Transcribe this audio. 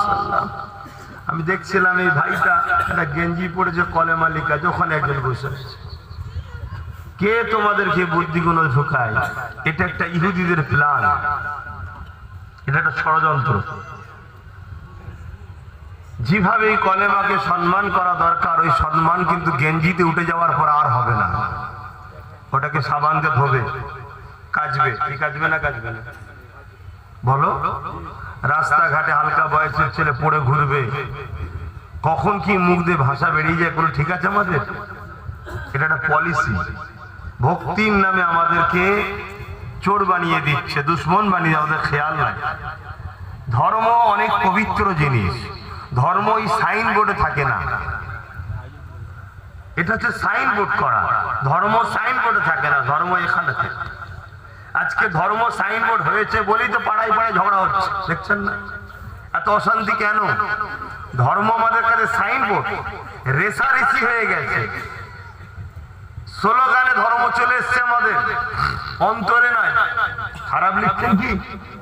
সাল্লাম। আমি দেখছিলাম এই ভাইটা একটা গেঞ্জি পড়েছে কলেমা লেখা, যখন একজন বসে আছে। কে তোমাদেরকে বুদ্ধিগুলো ঢোকায়? এটা একটা ইহুদিদের প্ল্যান, এটা একটা ষড়যন্ত্র। যেভাবে এই কলেমাকে সম্মান করা দরকার, ওই সম্মান কিন্তু গেঞ্জিতে উঠে যাওয়ার পর আর হবে না। ওটাকে সাবান দিয়ে ধোবে, কাচবে। কি কাচবে না কাচবে না বলো? রাস্তাঘাটে হালকা বয়সের ছেলে পড়ে ঘুরবে, কখন কি মুখ দিয়ে ভাষা বেরিয়ে যায় কোনো ঠিক আছে আমাদের? এটা একটা পলিসি। ভক্তির নামে আমাদেরকে চোর বানিয়ে দিচ্ছে, দুশ্মন বানিয়ে, আমাদের খেয়াল নাই। ধর্ম অনেক পবিত্র জিনিস। ধর্ম এই সাইনবোর্ডে থাকে না, এটা হচ্ছে সাইনবোর্ড করা। ধর্ম সাইনবোর্ডে থাকে না, ধর্ম এখানে থাকে। আজকে ধর্ম সাইনবোর্ড হয়েছে বলেই তো পাড়ায় পাড়ায় ঝগড়া হচ্ছে, দেখছেন না? এত অশান্তি কেন? ধর্ম আমাদের কাছে সাইনবোর্ড, রেষারেষি হয়ে গেছে। স্লোগানে ধর্ম চলে এসছে আমাদের, অন্তরে নয়। খারাপ লিখছেন কি?